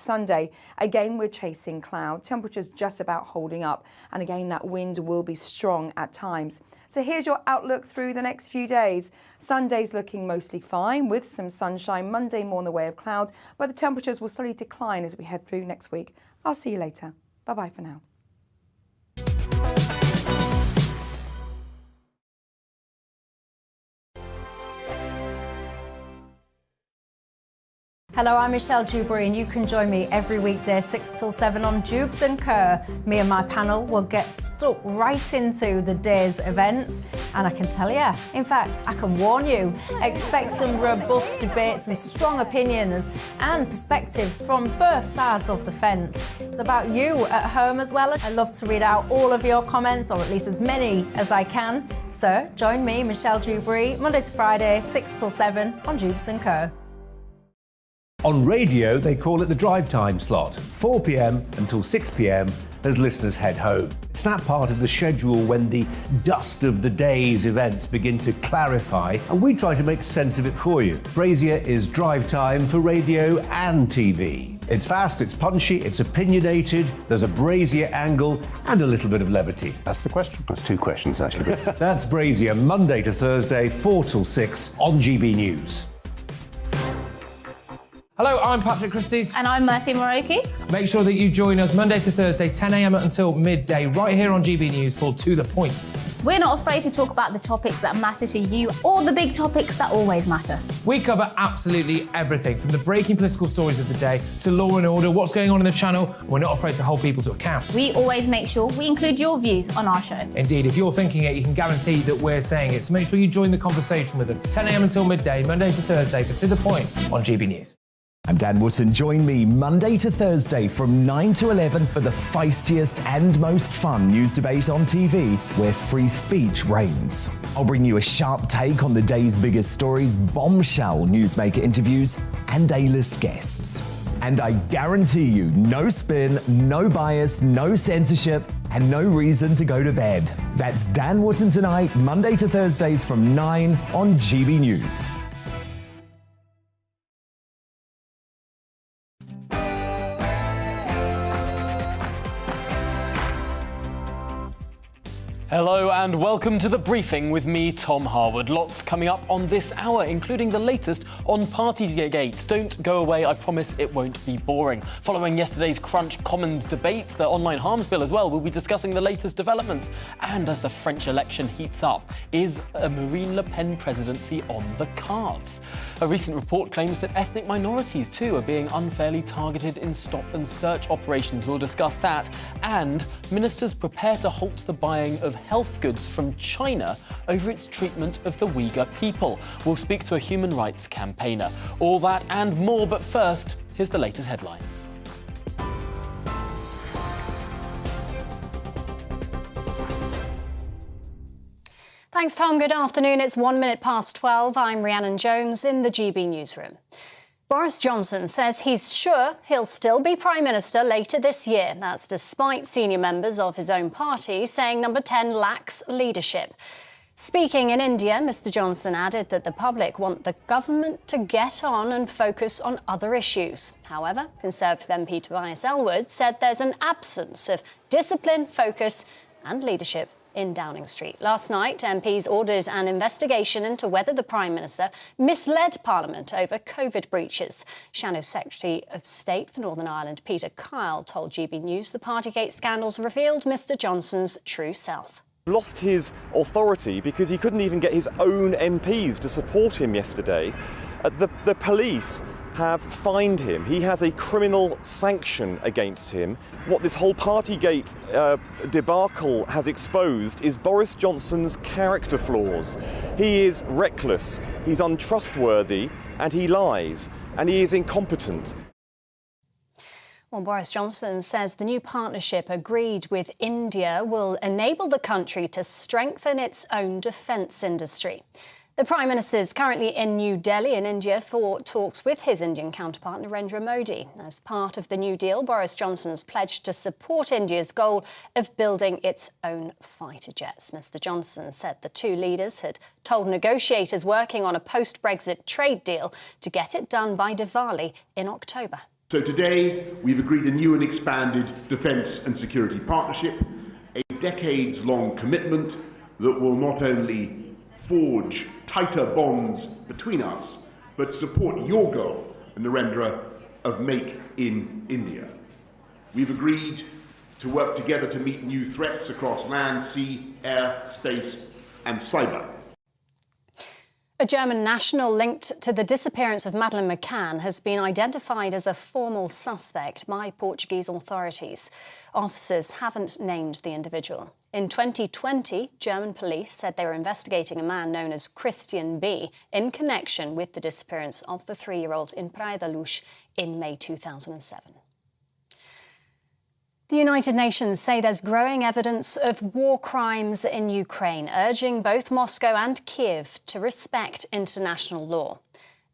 Sunday. Again, we're chasing cloud. Temperatures just about holding up. And again, that wind will be strong at times. So here's your outlook through the next few days. Sunday's looking mostly fine with some sunshine. Monday more in the way of clouds, but the temperatures will slowly decline as we head through next week. I'll see you later. Bye-bye for now. Hello, I'm Michelle Dewbry, and you can join me every weekday 6 till 7 on Dubes and Kerr. Me and my panel will get stuck right into the day's events, and I can tell you, in fact, I can warn you, expect some robust debates, some strong opinions and perspectives from both sides of the fence. It's about you at home as well. I love to read out all of your comments, or at least as many as I can. So join me, Michelle Dewbry, Monday to Friday, 6 till 7 on Dubes and Kerr. On radio, they call it the drive time slot, 4 p.m. until 6 p.m. as listeners head home. It's that part of the schedule when the dust of the day's events begin to clarify, and we try to make sense of it for you. Brazier is drive time for radio and TV. It's fast, it's punchy, it's opinionated, there's a Brazier angle and a little bit of levity. That's the question. That's two questions, actually. That's Brazier, Monday to Thursday, 4 till 6 on GB News. Hello, I'm Patrick Christie's. And I'm Mercy Moroki. Make sure that you join us Monday to Thursday, 10 a.m. until midday, right here on GB News for To The Point. We're not afraid to talk about the topics that matter to you or the big topics that always matter. We cover absolutely everything, from the breaking political stories of the day to law and order, what's going on in the channel. We're not afraid to hold people to account. We always make sure we include your views on our show. Indeed, if you're thinking it, you can guarantee that we're saying it. So make sure you join the conversation with us, 10 a.m. until midday, Monday to Thursday for To The Point on GB News. I'm Dan Wootton. Join me Monday to Thursday from 9 to 11 for the feistiest and most fun news debate on TV, where free speech reigns. I'll bring you a sharp take on the day's biggest stories, bombshell newsmaker interviews, and A-list guests. And I guarantee you, no spin, no bias, no censorship, and no reason to go to bed. That's Dan Wootton tonight, Monday to Thursdays from 9 on GB News. Hello and welcome to The Briefing with me, Tom Harwood. Lots coming up on this hour, including the latest on Partygate. Don't go away, I promise it won't be boring. Following yesterday's Crunch Commons debate, the online harms bill as well, we'll be discussing the latest developments. And as the French election heats up, is a Marine Le Pen presidency on the cards? A recent report claims that ethnic minorities too are being unfairly targeted in stop and search operations. We'll discuss that. And ministers prepare to halt the buying of health goods from China over its treatment of the Uyghur people. We'll speak to a human rights campaigner. All that and more, but first, here's the latest headlines. Thanks, Tom. Good afternoon. It's 1 minute past 12. I'm Rhiannon Jones in the GB newsroom. Boris Johnson says he's sure he'll still be Prime Minister later this year. That's despite senior members of his own party saying Number 10 lacks leadership. Speaking in India, Mr Johnson added that the public want the government to get on and focus on other issues. However, Conservative MP Tobias Ellwood said there's an absence of discipline, focus and leadership in Downing Street. Last night, MPs ordered an investigation into whether the Prime Minister misled Parliament over COVID breaches. Shannon Secretary of State for Northern Ireland, Peter Kyle, told GB News the Partygate scandals revealed Mr Johnson's true self. Lost his authority because he couldn't even get his own MPs to support him yesterday. The police have fined him. He has a criminal sanction against him. What this whole Partygate debacle has exposed is Boris Johnson's character flaws. He is reckless, he's untrustworthy, and he lies, and he is incompetent. Well, Boris Johnson says the new partnership agreed with India will enable the country to strengthen its own defence industry. The Prime Minister is currently in New Delhi in India for talks with his Indian counterpart Narendra Modi. As part of the New Deal, Boris Johnson's pledged to support India's goal of building its own fighter jets. Mr Johnson said the two leaders had told negotiators working on a post-Brexit trade deal to get it done by Diwali in October. So today, we've agreed a new and expanded defence and security partnership, a decades-long commitment that will not only forge tighter bonds between us, but support your goal, Narendra, of Make in India. We've agreed to work together to meet new threats across land, sea, air, space, and cyber. A German national linked to the disappearance of Madeleine McCann has been identified as a formal suspect by Portuguese authorities. Officers haven't named the individual. In 2020, German police said they were investigating a man known as Christian B. in connection with the disappearance of the 3-year-old in Praia da Luz in May 2007. The United Nations say there's growing evidence of war crimes in Ukraine, urging both Moscow and Kiev to respect international law.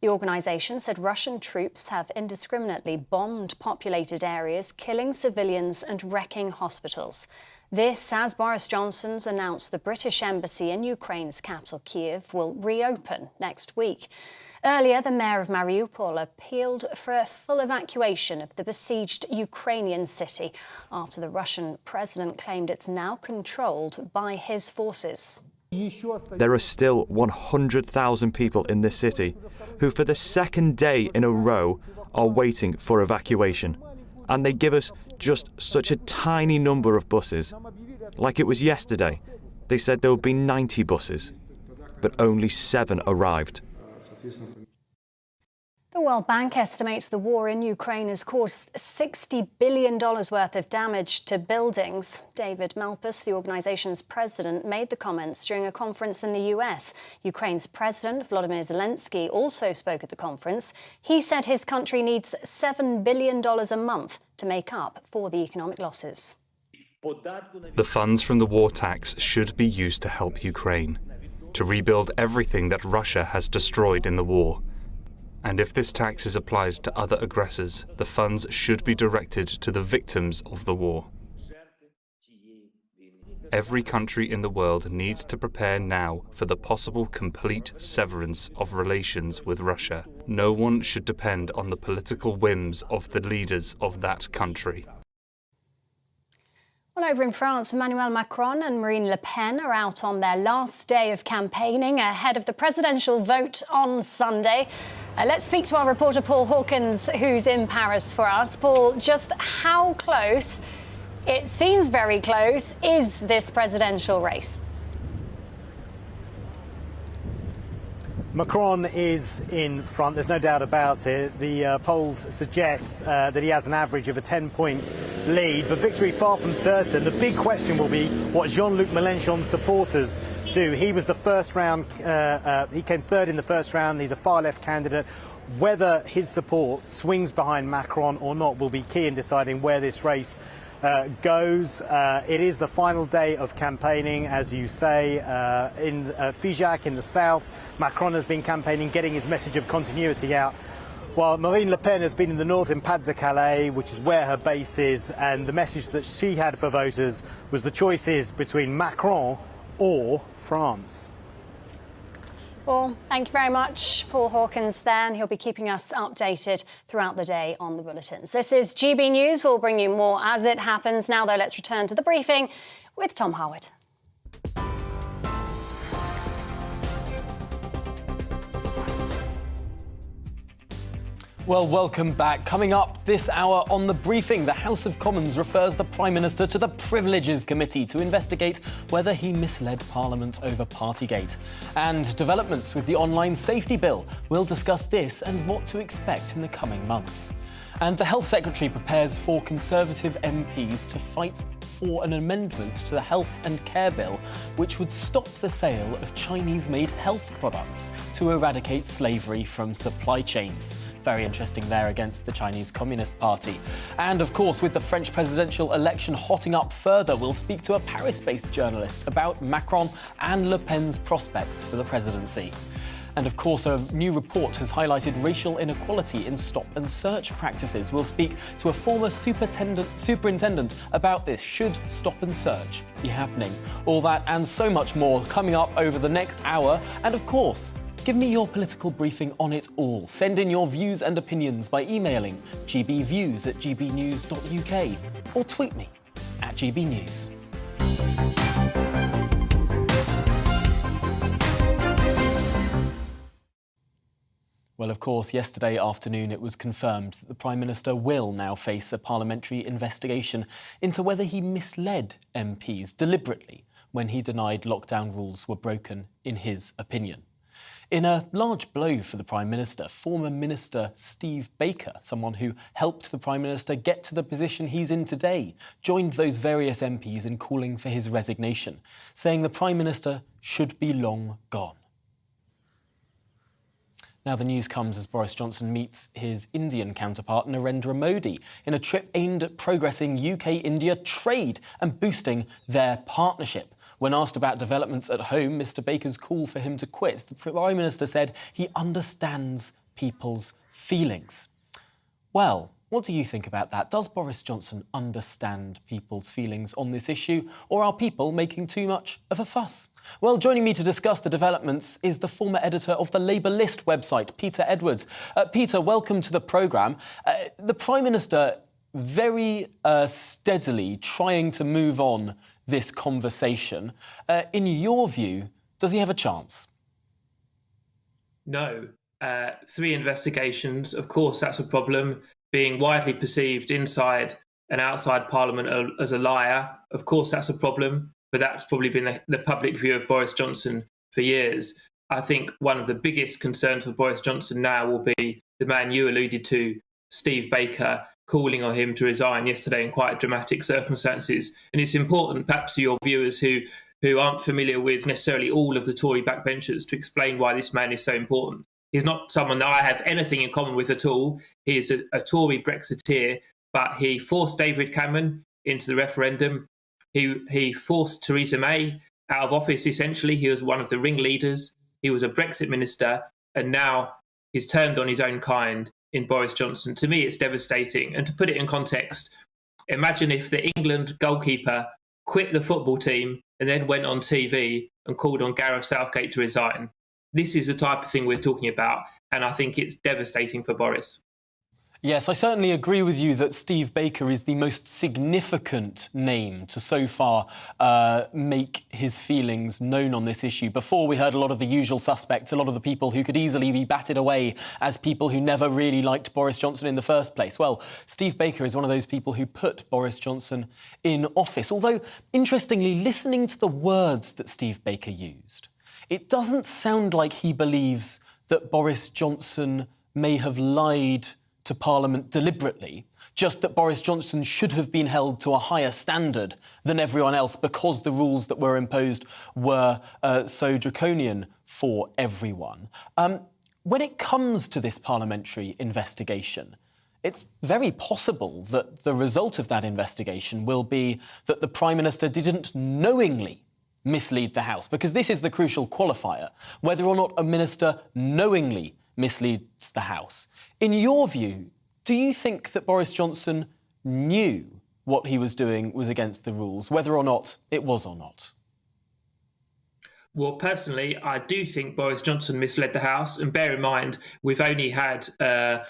The organisation said Russian troops have indiscriminately bombed populated areas, killing civilians and wrecking hospitals. This, as Boris Johnson's announced the British embassy in Ukraine's capital, Kiev, will reopen next week. Earlier, the mayor of Mariupol appealed for a full evacuation of the besieged Ukrainian city after the Russian president claimed it's now controlled by his forces. There are still 100,000 people in this city who, for the second day in a row, are waiting for evacuation. And they give us just such a tiny number of buses. Like it was yesterday, they said there would be 90 buses, but only 7 arrived. The World Bank estimates the war in Ukraine has caused $60 billion worth of damage to buildings. David Malpass, the organisation's president, made the comments during a conference in the US. Ukraine's President Volodymyr Zelensky also spoke at the conference. He said his country needs $7 billion a month to make up for the economic losses. The funds from the war tax should be used to help Ukraine, to rebuild everything that Russia has destroyed in the war. And if this tax is applied to other aggressors, the funds should be directed to the victims of the war. Every country in the world needs to prepare now for the possible complete severance of relations with Russia. No one should depend on the political whims of the leaders of that country. Well, over in France, Emmanuel Macron and Marine Le Pen are out on their last day of campaigning ahead of the presidential vote on Sunday. Let's speak to our reporter Paul Hawkins, who's in Paris for us. Paul, just how close, it seems very close, is this presidential race? Macron is in front, there's no doubt about it. The polls suggest that he has an average of a 10-point lead, but victory far from certain. The big question will be what Jean-Luc Mélenchon's supporters do. He was the first round, he came third in the first round, he's a far-left candidate. Whether his support swings behind Macron or not will be key in deciding where this race goes. It is the final day of campaigning, as you say, in Figeac in the south. Macron has been campaigning, getting his message of continuity out, while Marine Le Pen has been in the north in Pas-de-Calais, which is where her base is, and the message that she had for voters was the choice is between Macron or France. Well, thank you very much, Paul Hawkins there, and he'll be keeping us updated throughout the day on the bulletins. This is GB News. We'll bring you more as it happens. Now, though, let's return to the briefing with Tom Harwood. Well, welcome back. Coming up this hour on The Briefing, the House of Commons refers the Prime Minister to the Privileges Committee to investigate whether he misled Parliament over Partygate. And developments with the online safety bill. We'll discuss this and what to expect in the coming months. And the Health Secretary prepares for Conservative MPs to fight for an amendment to the Health and Care Bill, which would stop the sale of Chinese-made health products to eradicate slavery from supply chains. Very interesting there against the Chinese Communist Party. And of course, with the French presidential election hotting up further, we'll speak to a Paris-based journalist about Macron and Le Pen's prospects for the presidency. And of course, a new report has highlighted racial inequality in stop and search practices. We'll speak to a former superintendent about this. Should stop and search be happening? All that and so much more coming up over the next hour. And of course, Give me your political briefing on it all. Send in your views and opinions by emailing gbviews@gbnews.uk or tweet me @GBNews. Well, of course, yesterday afternoon it was confirmed that the Prime Minister will now face a parliamentary investigation into whether he misled MPs deliberately when he denied lockdown rules were broken, in his opinion. In a large blow for the Prime Minister, former Minister Steve Baker, someone who helped the Prime Minister get to the position he's in today, joined those various MPs in calling for his resignation, saying the Prime Minister should be long gone. Now the news comes as Boris Johnson meets his Indian counterpart Narendra Modi in a trip aimed at progressing UK-India trade and boosting their partnership. When asked about developments at home, Mr Baker's call for him to quit, the Prime Minister said he understands people's feelings. Well, what do you think about that? Does Boris Johnson understand people's feelings on this issue, or are people making too much of a fuss? Well, joining me to discuss the developments is the former editor of the Labour List website, Peter Edwards. Peter, welcome to the programme. The Prime Minister very steadily trying to move on this conversation. In your view, does he have a chance? No. 3 investigations, of course, that's a problem. Being widely perceived inside and outside Parliament as a liar, of course that's a problem, but that's probably been the public view of Boris Johnson for years. I think one of the biggest concerns for Boris Johnson now will be the man you alluded to, Steve Baker, calling on him to resign yesterday in quite dramatic circumstances. And it's important, perhaps to your viewers who aren't familiar with necessarily all of the Tory backbenchers, to explain why this man is so important. He's not someone that I have anything in common with at all. He is a Tory Brexiteer, but he forced David Cameron into the referendum. He forced Theresa May out of office, essentially. He was one of the ringleaders. He was a Brexit minister, and now he's turned on his own kind in Boris Johnson. To me, it's devastating. And to put it in context, imagine if the England goalkeeper quit the football team and then went on TV and called on Gareth Southgate to resign. This is the type of thing we're talking about, and I think it's devastating for Boris. Yes, I certainly agree with you that Steve Baker is the most significant name to so far make his feelings known on this issue. Before, we heard a lot of the usual suspects, a lot of the people who could easily be batted away as people who never really liked Boris Johnson in the first place. Well, Steve Baker is one of those people who put Boris Johnson in office. Although, interestingly, listening to the words that Steve Baker used, it doesn't sound like he believes that Boris Johnson may have lied to Parliament deliberately, just that Boris Johnson should have been held to a higher standard than everyone else because the rules that were imposed were so draconian for everyone. When it comes to this parliamentary investigation, it's very possible that the result of that investigation will be that the Prime Minister didn't knowingly mislead the House, because this is the crucial qualifier, whether or not a minister knowingly misleads the House. In your view, do you think that Boris Johnson knew what he was doing was against the rules, whether or not it was or not? Well, personally, I do think Boris Johnson misled the House. And bear in mind, we've only had the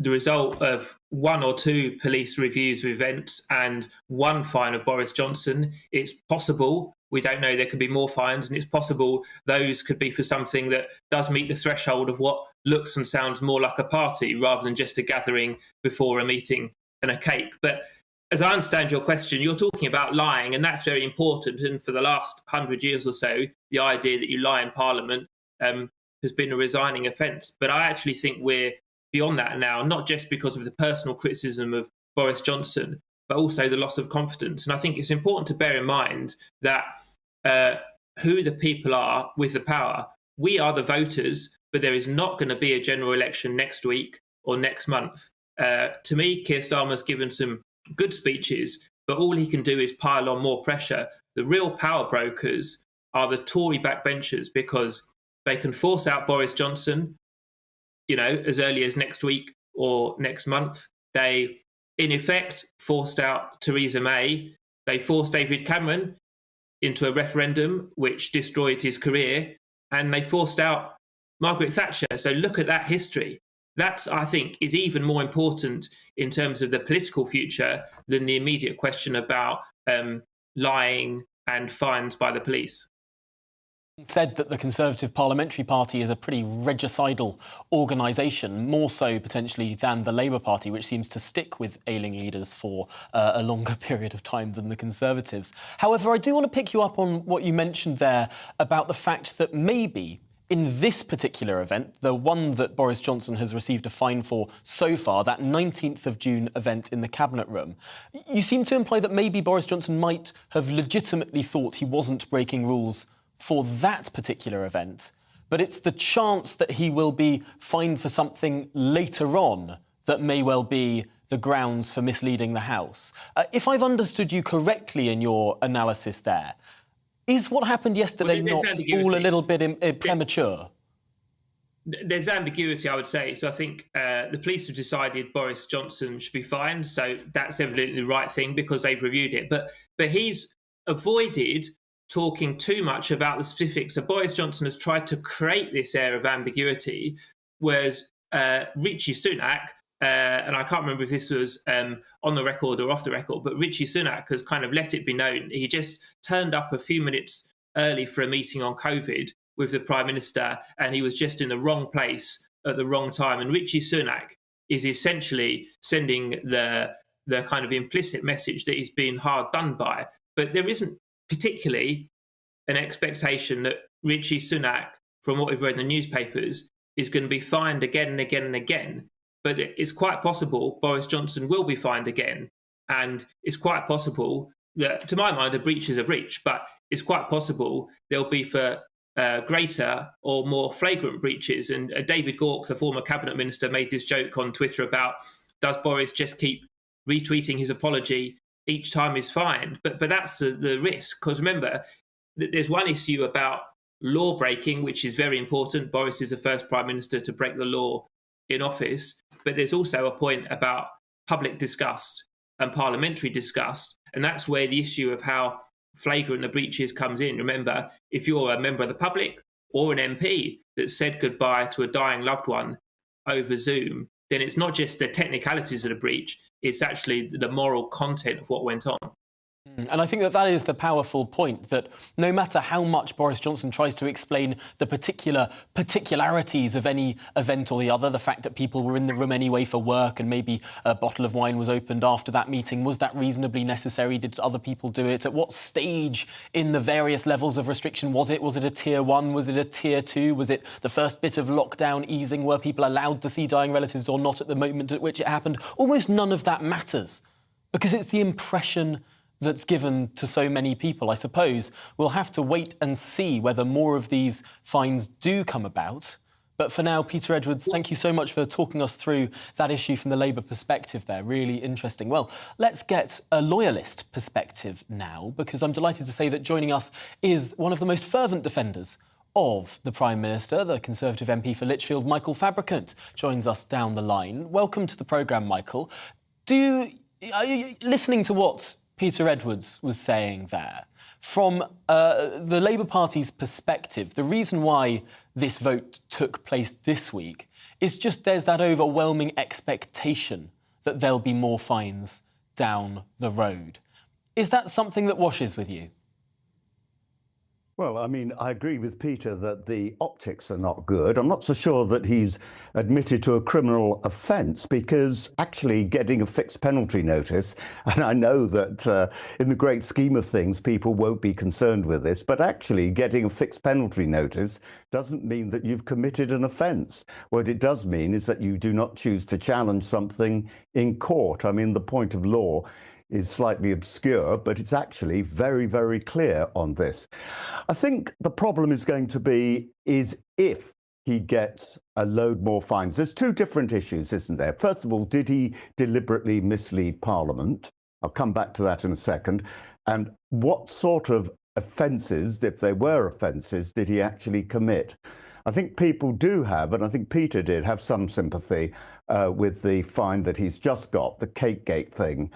result of 1 or 2 police reviews of events and 1 fine of Boris Johnson. It's possible, we don't know, there could be more fines, and it's possible those could be for something that does meet the threshold of what looks and sounds more like a party rather than just a gathering before a meeting and a cake. But as I understand your question, you're talking about lying, and that's very important. And for the last 100 years or so, the idea that you lie in Parliament has been a resigning offence. But I actually think we're beyond that now, not just because of the personal criticism of Boris Johnson, but also the loss of confidence. And I think it's important to bear in mind that who the people are with the power. We are the voters, but there is not going to be a general election next week or next month. To me, Keir Starmer's given some good speeches, but all he can do is pile on more pressure. The real power brokers are the Tory backbenchers, because they can force out Boris Johnson, you know, as early as next week or next month. They, in effect, forced out Theresa May. They forced David Cameron into a referendum which destroyed his career, and they forced out Margaret Thatcher. So look at that history. That, I think, is even more important in terms of the political future than the immediate question about lying and fines by the police. He said that the Conservative Parliamentary Party is a pretty regicidal organisation, more so potentially than the Labour Party, which seems to stick with ailing leaders for a longer period of time than the Conservatives. However, I do want to pick you up on what you mentioned there about the fact that maybe in this particular event, the one that Boris Johnson has received a fine for so far, that 19th of June event in the Cabinet Room, you seem to imply that maybe Boris Johnson might have legitimately thought he wasn't breaking rules for that particular event, but it's the chance that he will be fined for something later on that may well be the grounds for misleading the House. If I've understood you correctly in your analysis there, is what happened yesterday not all a little bit premature? There's ambiguity, I would say. So I think the police have decided Boris Johnson should be fined, so that's evidently the right thing because they've reviewed it. But he's avoided talking too much about the specifics. So Boris Johnson has tried to create this air of ambiguity, whereas Rishi Sunak, and I can't remember if this was on the record or off the record, but Rishi Sunak has kind of let it be known. He just turned up a few minutes early for a meeting on COVID with the Prime Minister, and he was just in the wrong place at the wrong time. And Rishi Sunak is essentially sending the kind of implicit message that he's been hard done by. But there isn't particularly an expectation that Rishi Sunak, from what we've read in the newspapers, is going to be fined again and again and again. But it's quite possible Boris Johnson will be fined again. And it's quite possible that, to my mind, a breach is a breach, but it's quite possible there'll be for greater or more flagrant breaches. And David Gauke, the former cabinet minister, made this joke on Twitter about, does Boris just keep retweeting his apology each time he's fined? But that's the risk, because remember, there's one issue about law breaking, which is very important. Boris is the first prime minister to break the law in office. But there's also a point about public disgust and parliamentary disgust. And that's where the issue of how flagrant the breaches comes in. Remember, if you're a member of the public or an MP that said goodbye to a dying loved one over Zoom, then it's not just the technicalities of the breach, it's actually the moral content of what went on. And I think that is the powerful point, that no matter how much Boris Johnson tries to explain the particularities of any event or the other, the fact that people were in the room anyway for work and maybe a bottle of wine was opened after that meeting, was that reasonably necessary? Did other people do it? At what stage in the various levels of restriction was it? Was it a tier 1? Was it a tier 2? Was it the first bit of lockdown easing? Were people allowed to see dying relatives or not at the moment at which it happened? Almost none of that matters, because it's the impression that's given to so many people. I suppose we'll have to wait and see whether more of these fines do come about. But for now, Peter Edwards, thank you so much for talking us through that issue from the Labour perspective there. Really interesting. Well, let's get a loyalist perspective now, because I'm delighted to say that joining us is one of the most fervent defenders of the Prime Minister, the Conservative MP for Lichfield, Michael Fabricant, joins us down the line. Welcome to the programme, Michael. Are you listening to what Peter Edwards was saying there? From the Labour Party's perspective, the reason why this vote took place this week is just there's that overwhelming expectation that there'll be more fines down the road. Is that something that washes with you? Well, I mean, I agree with Peter that the optics are not good. I'm not so sure that he's admitted to a criminal offence, because actually getting a fixed penalty notice, and I know that in the great scheme of things, people won't be concerned with this, but actually getting a fixed penalty notice doesn't mean that you've committed an offence. What it does mean is that you do not choose to challenge something in court. I mean, the point of law is slightly obscure, but it's actually very, very clear on this. I think the problem is going to be if he gets a load more fines. There's two different issues, isn't there? First of all, did he deliberately mislead Parliament? I'll come back to that in a second. And what sort of offences, if they were offences, did he actually commit? I think people do have, and I think Peter did, have some sympathy with the fine that he's just got, the Cakegate thing,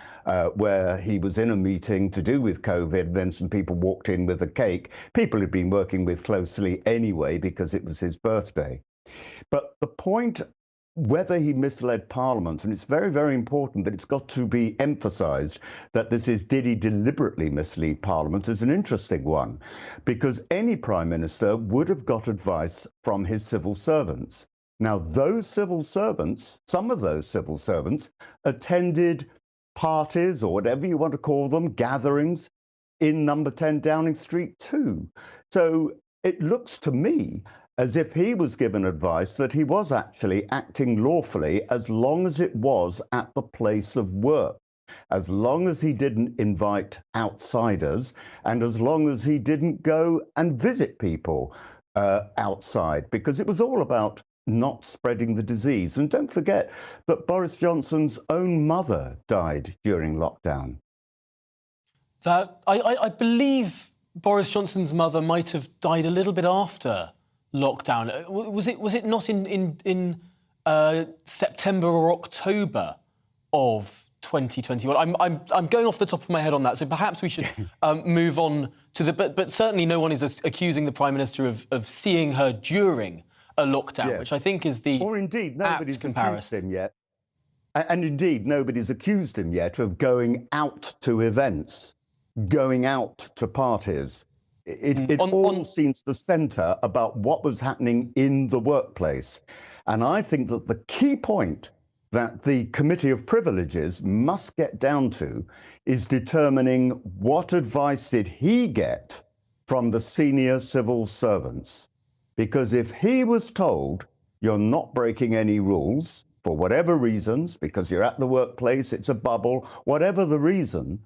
where he was in a meeting to do with COVID, then some people walked in with a cake. People had been working with closely anyway because it was his birthday. But the point, whether he misled Parliament, and it's very, very important that it's got to be emphasised that this is, did he deliberately mislead Parliament, is an interesting one, because any Prime Minister would have got advice from his civil servants. Now, those civil servants, some of those civil servants, attended parties, or whatever you want to call them, gatherings in number 10 Downing Street too. So it looks to me as if he was given advice that he was actually acting lawfully as long as it was at the place of work, as long as he didn't invite outsiders, and as long as he didn't go and visit people outside, because it was all about not spreading the disease. And don't forget that Boris Johnson's own mother died during lockdown. That I believe Boris Johnson's mother might have died a little bit after lockdown. Was it not in September or October of 2021? I'm going off the top of my head on that, so perhaps we should move on to the. But certainly no one is accusing the Prime Minister of seeing her during a lockdown, Yes. which I think is the or indeed nobody's accused comparison him yet, and indeed nobody's accused him yet of going out to events, going out to parties. It all seems to centre about what was happening in the workplace, and I think that the key point that the Committee of Privileges must get down to is determining what advice did he get from the senior civil servants. Because if he was told, you're not breaking any rules, for whatever reasons, because you're at the workplace, it's a bubble, whatever the reason,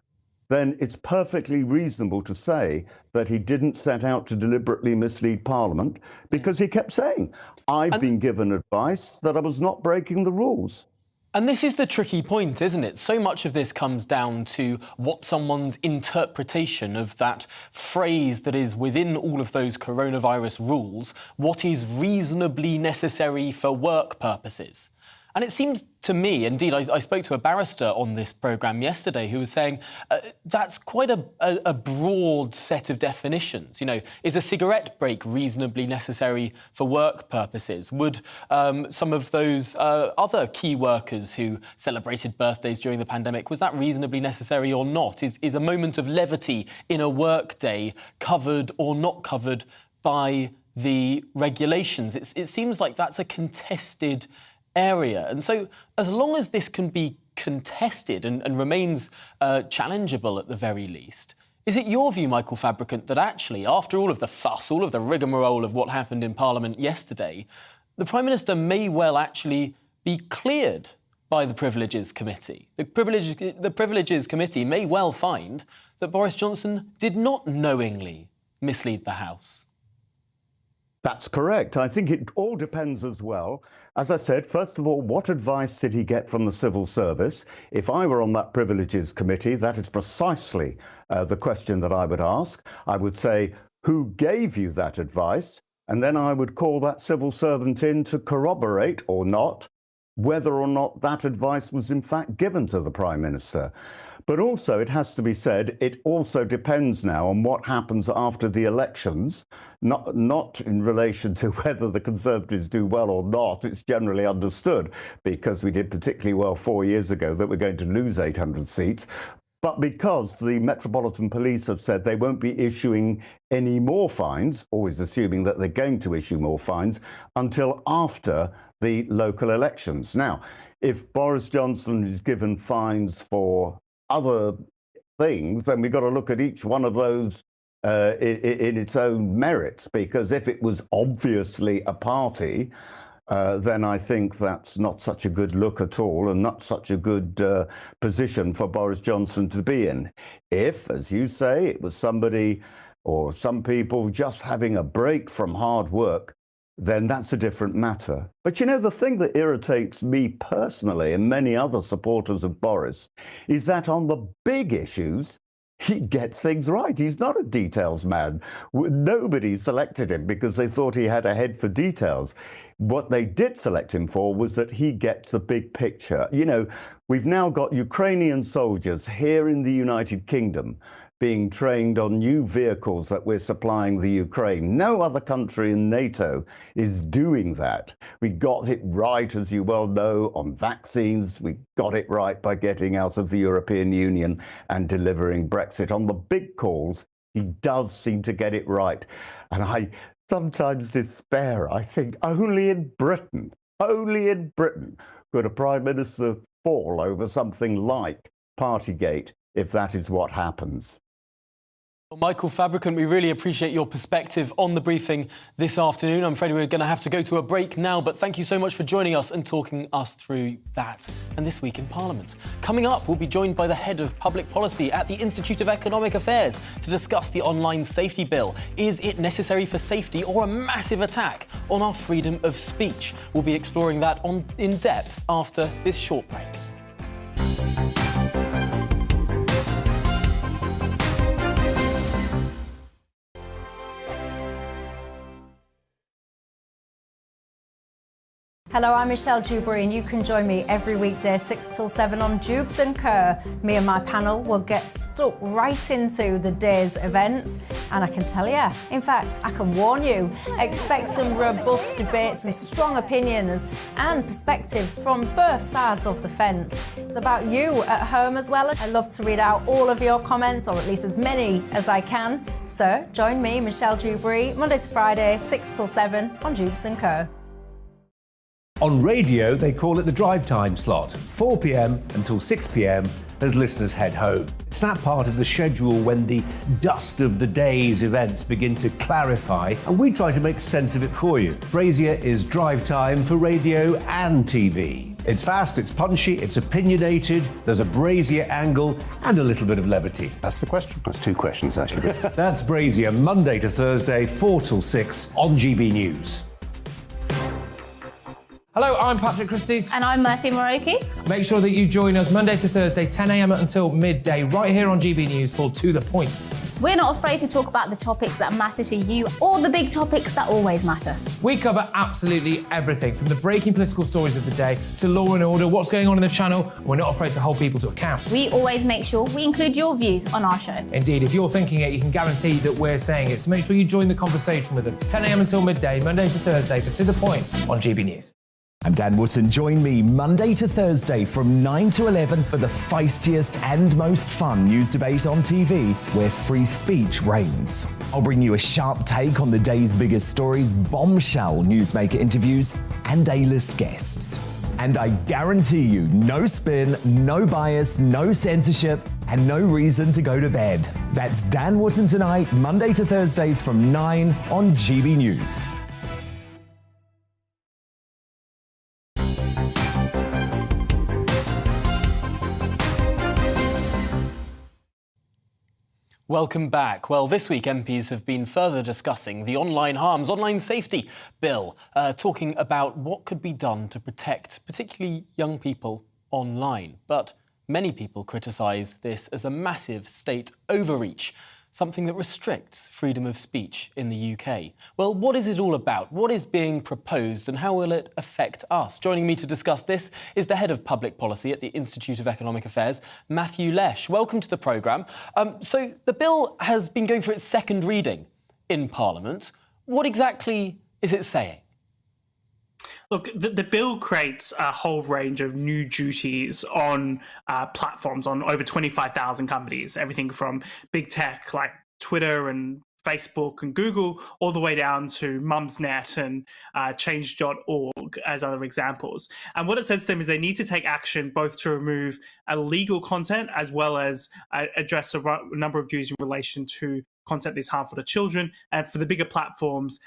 then it's perfectly reasonable to say that he didn't set out to deliberately mislead Parliament, because he kept saying, I've been given advice that I was not breaking the rules. And this is the tricky point, isn't it? So much of this comes down to what someone's interpretation of that phrase that is within all of those coronavirus rules, what is reasonably necessary for work purposes. And it seems to me, indeed, I spoke to a barrister on this programme yesterday who was saying that's quite a broad set of definitions. You know, is a cigarette break reasonably necessary for work purposes? Would some of those other key workers who celebrated birthdays during the pandemic, was that reasonably necessary or not? Is a moment of levity in a work day covered or not covered by the regulations? It seems like that's a contested area. And so as long as this can be contested and remains challengeable at the very least, is it your view, Michael Fabricant, that actually, after all of the fuss, all of the rigmarole of what happened in Parliament yesterday, the Prime Minister may well actually be cleared by the Privileges Committee? The Privileges Committee may well find that Boris Johnson did not knowingly mislead the House. That's correct. I think it all depends as well. As I said, first of all, what advice did he get from the civil service? If I were on that Privileges Committee, that is precisely the question that I would ask. I would say, who gave you that advice? And then I would call that civil servant in to corroborate or not whether or not that advice was in fact given to the Prime Minister. But also, it has to be said, it also depends now on what happens after the elections, not in relation to whether the Conservatives do well or not. It's generally understood, because we did particularly well 4 years ago, that we're going to lose 800 seats. But because the Metropolitan Police have said they won't be issuing any more fines, always assuming that they're going to issue more fines, until after the local elections. Now, if Boris Johnson is given fines for other things, then we've got to look at each one of those in its own merits, because if it was obviously a party, then I think that's not such a good look at all, and not such a good position for Boris Johnson to be in. If, as you say, it was somebody or some people just having a break from hard work, then that's a different matter. But you know, the thing that irritates me personally and many other supporters of Boris is that on the big issues, he gets things right. He's not a details man. Nobody selected him because they thought he had a head for details. What they did select him for was that he gets the big picture. You know, we've now got Ukrainian soldiers here in the United Kingdom being trained on new vehicles that we're supplying the Ukraine. No other country in NATO is doing that. We got it right, as you well know, on vaccines. We got it right by getting out of the European Union and delivering Brexit. On the big calls, he does seem to get it right. And I sometimes despair. I think only in Britain could a Prime Minister fall over something like Partygate if that is what happens. Well, Michael Fabricant, we really appreciate your perspective on the briefing this afternoon. I'm afraid we're going to have to go to a break now, but thank you so much for joining us and talking us through that and this week in Parliament. Coming up, we'll be joined by the head of public policy at the Institute of Economic Affairs to discuss the online safety bill. Is it necessary for safety or a massive attack on our freedom of speech? We'll be exploring that in depth after this short break. Hello, I'm Michelle Dewbry, and you can join me every weekday 6 till 7 on Jubes and Kerr. Me and my panel will get stuck right into the day's events, and I can tell you, in fact, I can warn you, expect some robust debates, some strong opinions and perspectives from both sides of the fence. It's about you at home as well. I love to read out all of your comments, or at least as many as I can. So join me, Michelle Dewbry, Monday to Friday, 6 till 7 on Jubes and Kerr. On radio, they call it the drive time slot, 4 p.m. until 6 p.m. as listeners head home. It's that part of the schedule when the dust of the day's events begin to clarify, and we try to make sense of it for you. Brazier is drive time for radio and TV. It's fast, it's punchy, it's opinionated, there's a Brazier angle and a little bit of levity. That's the question. That's two questions, actually. That's Brazier, Monday to Thursday, 4 till 6 on GB News. Hello, I'm Patrick Christie's. And I'm Mercy Moroki. Make sure that you join us Monday to Thursday, 10 a.m. until midday, right here on GB News for To The Point. We're not afraid to talk about the topics that matter to you or the big topics that always matter. We cover absolutely everything, from the breaking political stories of the day to law and order, what's going on in the channel. We're not afraid to hold people to account. We always make sure we include your views on our show. Indeed, if you're thinking it, you can guarantee that we're saying it. So make sure you join the conversation with us, 10 a.m. until midday, Monday to Thursday for To The Point on GB News. I'm Dan Wootton. Join me Monday to Thursday from 9 to 11 for the feistiest and most fun news debate on TV, where free speech reigns. I'll bring you a sharp take on the day's biggest stories, bombshell newsmaker interviews, and A-list guests. And I guarantee you, no spin, no bias, no censorship, and no reason to go to bed. That's Dan Wootton tonight, Monday to Thursdays from 9 on GB News. Welcome back. Well, this week MPs have been further discussing the online harms, online safety bill, talking about what could be done to protect particularly young people online. But many people criticise this as a massive state overreach, something that restricts freedom of speech in the UK. Well, what is it all about? What is being proposed and how will it affect us? Joining me to discuss this is the head of public policy at the Institute of Economic Affairs, Matthew Lesh. Welcome to the programme. So the bill has been going through its second reading in Parliament. What exactly is it saying? Look, the bill creates a whole range of new duties on platforms, on over 25,000 companies, everything from big tech like Twitter and Facebook and Google, all the way down to Mumsnet and change.org as other examples. And what it says to them is they need to take action both to remove illegal content as well as address a number of duties in relation to content that is harmful to children, and for the bigger platforms,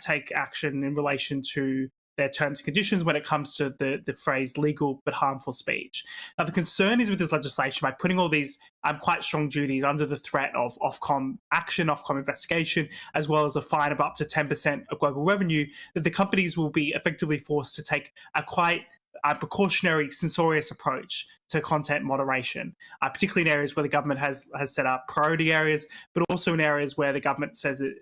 take action in relation to their terms and conditions when it comes to the phrase legal but harmful speech. Now, the concern is with this legislation, by putting all these quite strong duties under the threat of Ofcom action, Ofcom investigation, as well as a fine of up to 10% of global revenue, that the companies will be effectively forced to take a quite precautionary, censorious approach to content moderation, particularly in areas where the government has set up priority areas, but also in areas where the government says that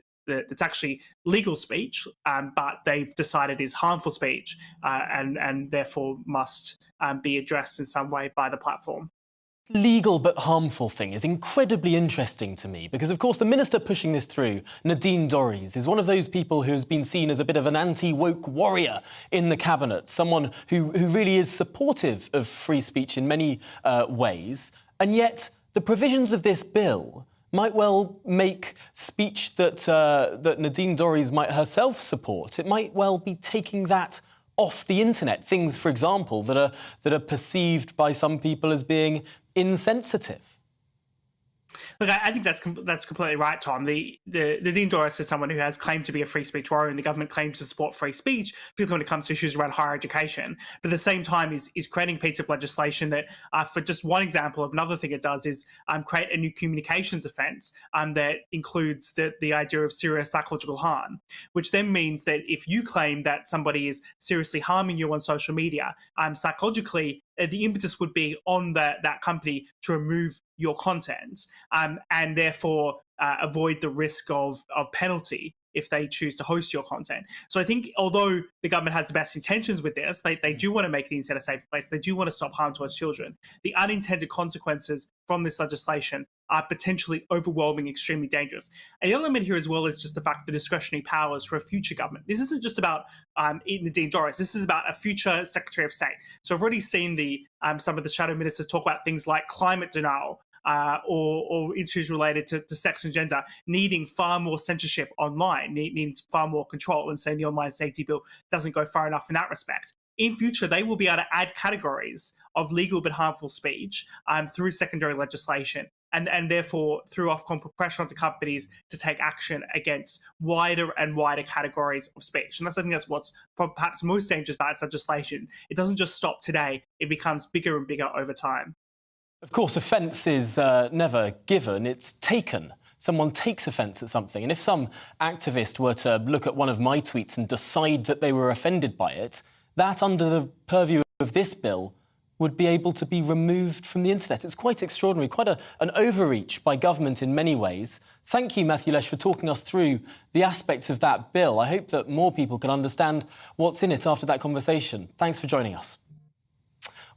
it's actually legal speech, but they've decided is harmful speech and therefore must be addressed in some way by the platform. Legal but harmful thing is incredibly interesting to me because, of course, the minister pushing this through, Nadine Dorries, is one of those people who has been seen as a bit of an anti-woke warrior in the cabinet, someone who really is supportive of free speech in many ways. And yet the provisions of this bill might well make speech that Nadine Dorries might herself support. It might well be taking that off the internet. Things, for example, that are perceived by some people as being insensitive. Look, I think that's completely right, Tom. The Nadine Dorries is someone who has claimed to be a free speech warrior, and the government claims to support free speech, particularly when it comes to issues around higher education. But at the same time, is creating a piece of legislation that, for just one example of another thing it does, is create a new communications offence that includes the idea of serious psychological harm, which then means that if you claim that somebody is seriously harming you on social media, psychologically, the impetus would be on that company to remove your content and therefore avoid the risk of penalty if they choose to host your content. So I think although the government has the best intentions with this, they do want to make the internet a safe place, they do want to stop harm towards children. The unintended consequences from this legislation are potentially overwhelming, extremely dangerous. A element here as well is just the fact that the discretionary powers for a future government. This isn't just about Nadine Dorries, this is about a future Secretary of State. So I've already seen some of the shadow ministers talk about things like climate denial, or issues related to sex and gender, needing far more censorship online, needing far more control, and saying the online safety bill doesn't go far enough in that respect. In future, they will be able to add categories of legal but harmful speech through secondary legislation, and therefore through Ofcom put pressure onto companies to take action against wider and wider categories of speech. And I think that's what's perhaps most dangerous about its legislation. It doesn't just stop today, it becomes bigger and bigger over time. Of course, offence is never given, it's taken. Someone takes offence at something. And if some activist were to look at one of my tweets and decide that they were offended by it, that, under the purview of this bill, would be able to be removed from the internet. It's quite extraordinary, quite an overreach by government in many ways. Thank you, Matthew Lesh, for talking us through the aspects of that bill. I hope that more people can understand what's in it after that conversation. Thanks for joining us.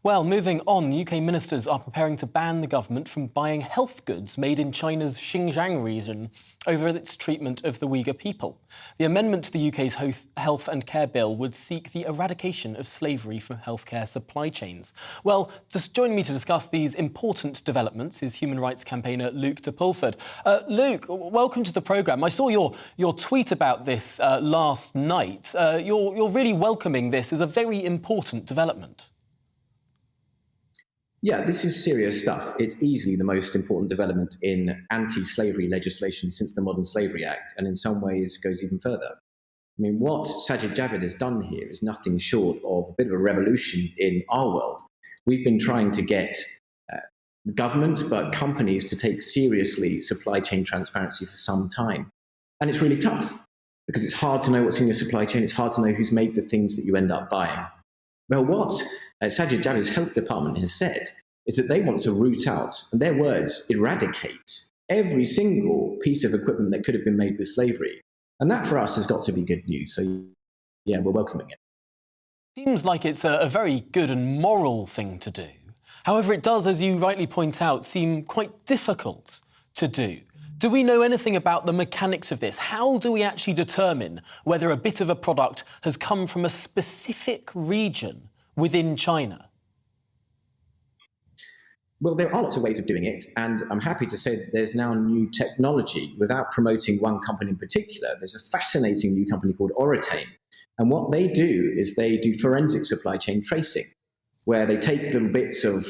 Well, moving on, UK ministers are preparing to ban the government from buying health goods made in China's Xinjiang region over its treatment of the Uyghur people. The amendment to the UK's Health and Care Bill would seek the eradication of slavery from healthcare supply chains. Well, just joining me to discuss these important developments is human rights campaigner Luke de Pulford. Luke, welcome to the programme. I saw your tweet about this last night. You're really welcoming this as a very important development. Yeah, this is serious stuff. It's easily the most important development in anti-slavery legislation since the Modern Slavery Act, and in some ways goes even further. I mean, what Sajid Javid has done here is nothing short of a bit of a revolution in our world. We've been trying to get the government, but companies, to take seriously supply chain transparency for some time. And it's really tough, because it's hard to know what's in your supply chain, it's hard to know who's made the things that you end up buying. Well, what Sajid Javid's health department has said is that they want to root out, in their words, eradicate every single piece of equipment that could have been made with slavery. And that for us has got to be good news. So, yeah, we're welcoming it. Seems like it's a very good and moral thing to do. However, it does, as you rightly point out, seem quite difficult to do. Do we know anything about the mechanics of this? How do we actually determine whether a bit of a product has come from a specific region within China? Well, there are lots of ways of doing it, and I'm happy to say that there's now new technology. Without promoting one company in particular, there's a fascinating new company called Oratane. And what they do is they do forensic supply chain tracing, where they take little bits of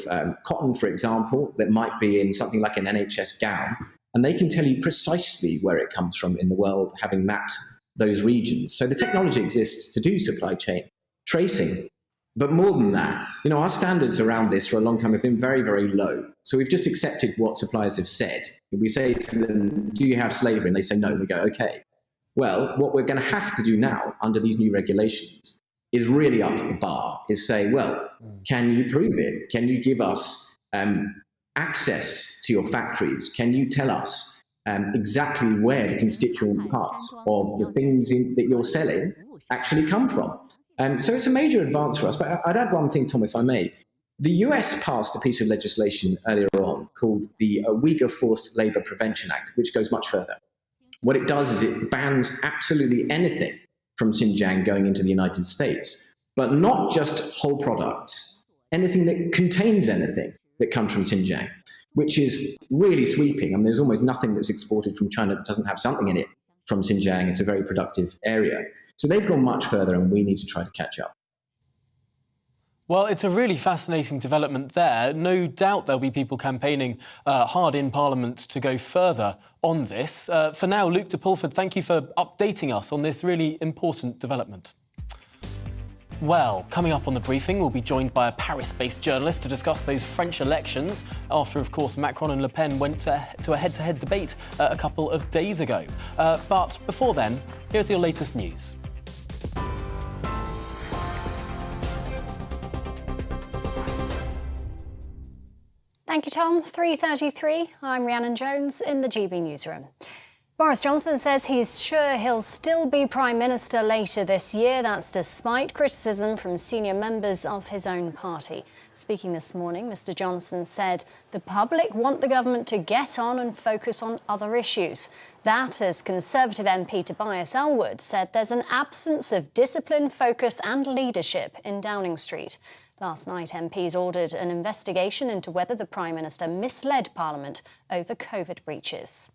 cotton, for example, that might be in something like an NHS gown, and they can tell you precisely where it comes from in the world, having mapped those regions. So the technology exists to do supply chain tracing. But more than that, you know, our standards around this for a long time have been very, very low. So we've just accepted what suppliers have said. If we say to them, do you have slavery? And they say no, we go, okay. Well, what we're going to have to do now under these new regulations is really up the bar, is say, well, can you prove it? Can you give us access to your factories? Can you tell us exactly where the constituent parts of the things that you're selling actually come from? So it's a major advance for us. But I'd add one thing, Tom, if I may. The US passed a piece of legislation earlier on called the Uyghur Forced Labour Prevention Act, which goes much further. What it does is it bans absolutely anything from Xinjiang going into the United States, but not just whole products, anything that contains anything that comes from Xinjiang, which is really sweeping. I mean, there's almost nothing that's exported from China that doesn't have something in it from Xinjiang. It's a very productive area. So they've gone much further, and we need to try to catch up. Well, it's a really fascinating development there. No doubt there'll be people campaigning hard in Parliament to go further on this. For now, Luke de Pulford, thank you for updating us on this really important development. Well, coming up on the briefing, we'll be joined by a Paris-based journalist to discuss those French elections after, of course, Macron and Le Pen went to a head-to-head debate a couple of days ago. But before then, here's your latest news. Thank you, Tom. 3:33. I'm Rhiannon Jones in the GB newsroom. Boris Johnson says he's sure he'll still be Prime Minister later this year. That's despite criticism from senior members of his own party. Speaking this morning, Mr Johnson said the public want the government to get on and focus on other issues. That, as Conservative MP Tobias Ellwood said, there's an absence of discipline, focus and leadership in Downing Street. Last night, MPs ordered an investigation into whether the Prime Minister misled Parliament over COVID breaches.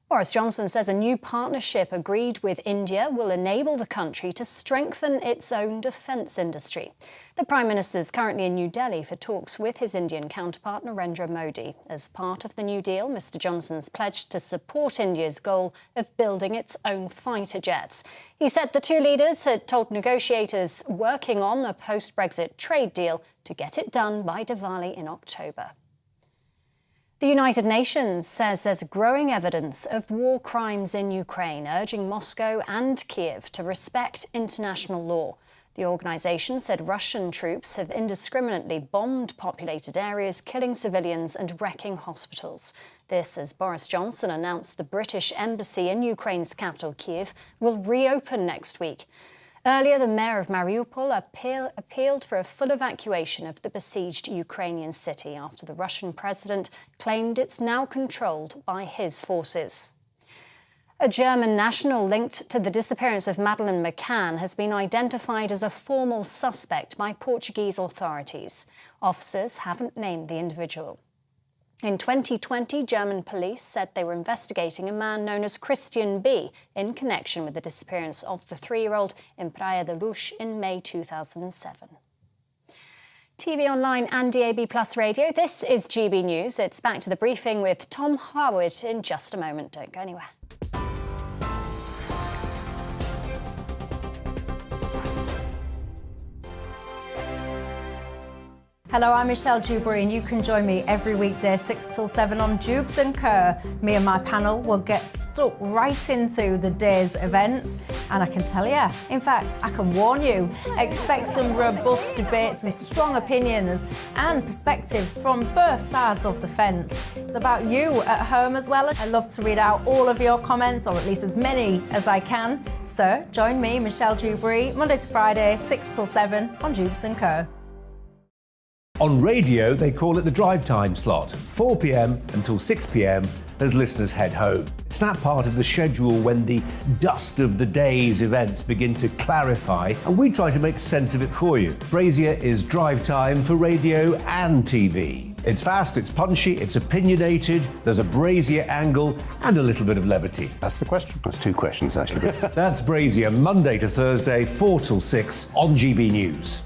Boris Johnson says a new partnership agreed with India will enable the country to strengthen its own defence industry. The Prime Minister is currently in New Delhi for talks with his Indian counterpart Narendra Modi. As part of the new deal, Mr Johnson's pledged to support India's goal of building its own fighter jets. He said the two leaders had told negotiators working on a post-Brexit trade deal to get it done by Diwali in October. The United Nations says there's growing evidence of war crimes in Ukraine, urging Moscow and Kiev to respect international law. The organisation said Russian troops have indiscriminately bombed populated areas, killing civilians and wrecking hospitals. This as Boris Johnson announced the British embassy in Ukraine's capital, Kiev, will reopen next week. Earlier, the mayor of Mariupol appealed for a full evacuation of the besieged Ukrainian city after the Russian president claimed it's now controlled by his forces. A German national linked to the disappearance of Madeleine McCann has been identified as a formal suspect by Portuguese authorities. Officers haven't named the individual. In 2020, German police said they were investigating a man known as Christian B. in connection with the disappearance of the 3-year-old in Praia da Luz in May 2007. TV online and DAB Plus radio, this is GB News. It's back to the briefing with Tom Harwood in just a moment. Don't go anywhere. Hello, I'm Michelle Dewbry and you can join me every weekday 6 till 7 on Jubes and Kerr. Me and my panel will get stuck right into the day's events and I can tell you, in fact, I can warn you, expect some robust debate, some strong opinions and perspectives from both sides of the fence. It's about you at home as well. I love to read out all of your comments, or at least as many as I can. So join me, Michelle Dewbry, Monday to Friday, 6 till 7 on Jubes and Kerr. On radio, they call it the drive time slot, 4 p.m. until 6 p.m. as listeners head home. It's that part of the schedule when the dust of the day's events begin to clarify, and we try to make sense of it for you. Brazier is drive time for radio and TV. It's fast, it's punchy, it's opinionated, there's a Brazier angle and a little bit of levity. That's the question. That's two questions, actually. That's Brazier, Monday to Thursday, 4 till 6 on GB News.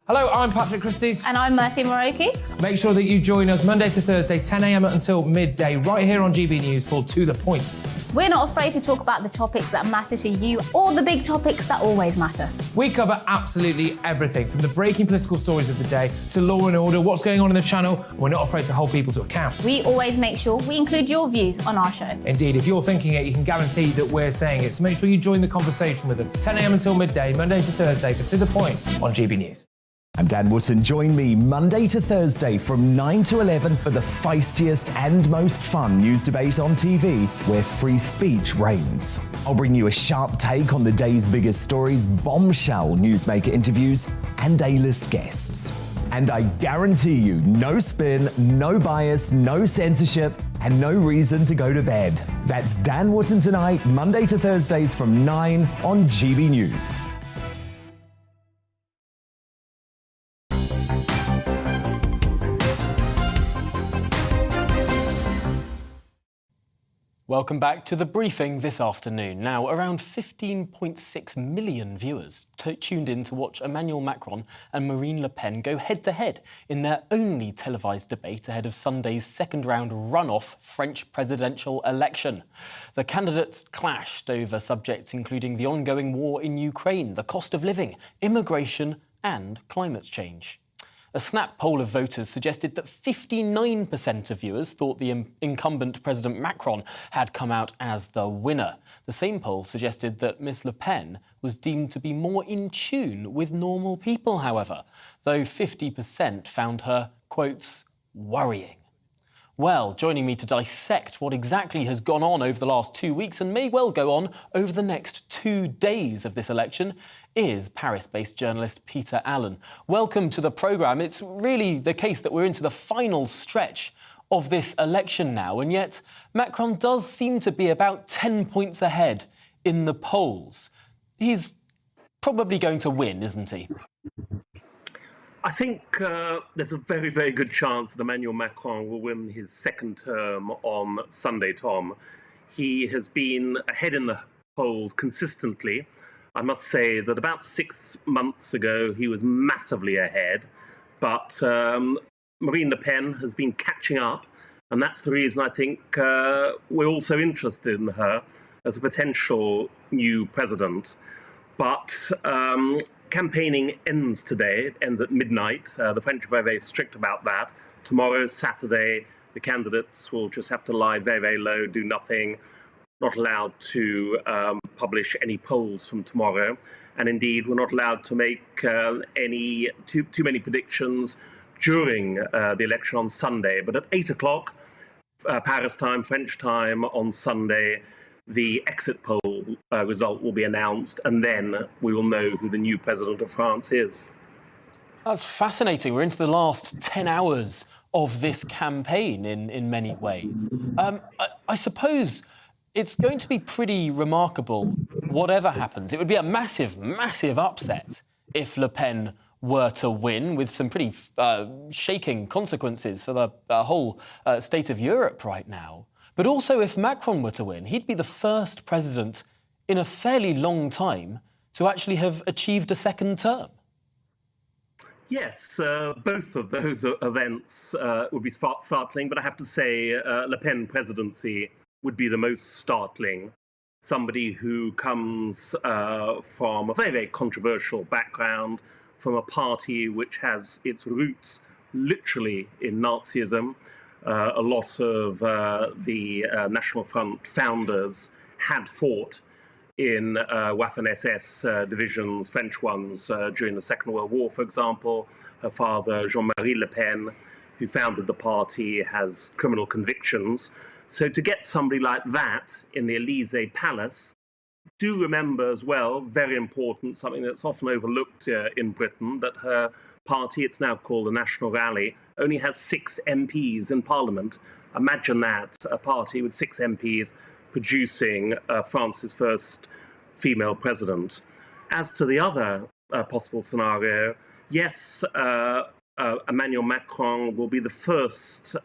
Hello, I'm Patrick Christie's. And I'm Mercy Moroki. Make sure that you join us Monday to Thursday, 10 a.m. until midday, right here on GB News for To The Point. We're not afraid to talk about the topics that matter to you or the big topics that always matter. We cover absolutely everything, from the breaking political stories of the day to law and order, what's going on in the channel. We're not afraid to hold people to account. We always make sure we include your views on our show. Indeed, if you're thinking it, you can guarantee that we're saying it. So make sure you join the conversation with us, 10 a.m. until midday, Monday to Thursday for To The Point on GB News. I'm Dan Wootton. Join me Monday to Thursday from 9 to 11 for the feistiest and most fun news debate on TV, where free speech reigns. I'll bring you a sharp take on the day's biggest stories, bombshell newsmaker interviews, and A-list guests. And I guarantee you, no spin, no bias, no censorship, and no reason to go to bed. That's Dan Wootton tonight, Monday to Thursdays from 9 on GB News. Welcome back to the briefing this afternoon. Now, around 15.6 million viewers tuned in to watch Emmanuel Macron and Marine Le Pen go head-to-head in their only televised debate ahead of Sunday's second-round runoff French presidential election. The candidates clashed over subjects including the ongoing war in Ukraine, the cost of living, immigration and climate change. A snap poll of voters suggested that 59% of viewers thought the incumbent President Macron had come out as the winner. The same poll suggested that Miss Le Pen was deemed to be more in tune with normal people, however, though 50% found her, quotes, worrying. Well, joining me to dissect what exactly has gone on over the last 2 weeks and may well go on over the next 2 days of this election is Paris-based journalist Peter Allen. Welcome to the programme. It's really the case that we're into the final stretch of this election now, and yet Macron does seem to be about 10 points ahead in the polls. He's probably going to win, isn't he? I think there's a very, very good chance that Emmanuel Macron will win his second term on Sunday, Tom. He has been ahead in the polls consistently. I must say that about 6 months ago, he was massively ahead, but Marine Le Pen has been catching up, and that's the reason I think we're also interested in her as a potential new president. But campaigning ends today. It ends at midnight. The French are very, very strict about that. Tomorrow, Saturday, the candidates will just have to lie very, very low, do nothing, not allowed to publish any polls from tomorrow. And indeed, we're not allowed to make any too many predictions during the election on Sunday. But at 8 o'clock, Paris time, French time on Sunday, the exit poll result will be announced, and then we will know who the new president of France is. That's fascinating. We're into the last 10 hours of this campaign in many ways. I suppose it's going to be pretty remarkable, whatever happens. It would be a massive, massive upset if Le Pen were to win, with some pretty shaking consequences for the whole state of Europe right now. But also, if Macron were to win, he'd be the first president in a fairly long time to actually have achieved a second term. Yes, both of those events would be startling, but I have to say Le Pen presidency would be the most startling. Somebody who comes from a very, very controversial background, from a party which has its roots literally in Nazism. A lot of the National Front founders had fought in Waffen-SS divisions, French ones, during the Second World War, for example. Her father, Jean-Marie Le Pen, who founded the party, has criminal convictions. So to get somebody like that in the Élysée Palace, do remember as well, very important, something that's often overlooked in Britain, that her party, it's now called the National Rally, only has 6 MPs in Parliament. Imagine that, a party with 6 MPs producing France's first female president. As to the other possible scenario, yes, Emmanuel Macron will be the first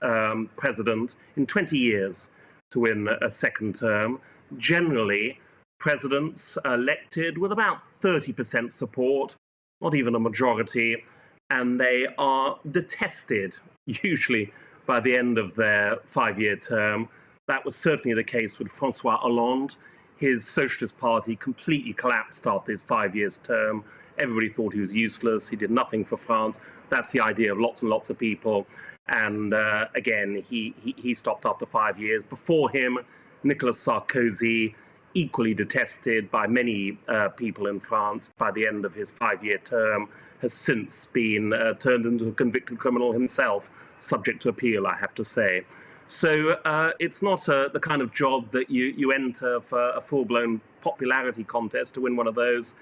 president in 20 years to win a second term. Generally, presidents are elected with about 30% support, not even a majority, and they are detested, usually by the end of their 5-year term. That was certainly the case with François Hollande. His Socialist Party completely collapsed after his 5-year term. Everybody thought he was useless. He did nothing for France. That's the idea of lots and lots of people. And again, he stopped after 5 years. Before him, Nicolas Sarkozy, equally detested by many people in France by the end of his 5-year term, has since been turned into a convicted criminal himself, subject to appeal, I have to say. So it's not the kind of job that you enter for a full-blown popularity contest to win one of those.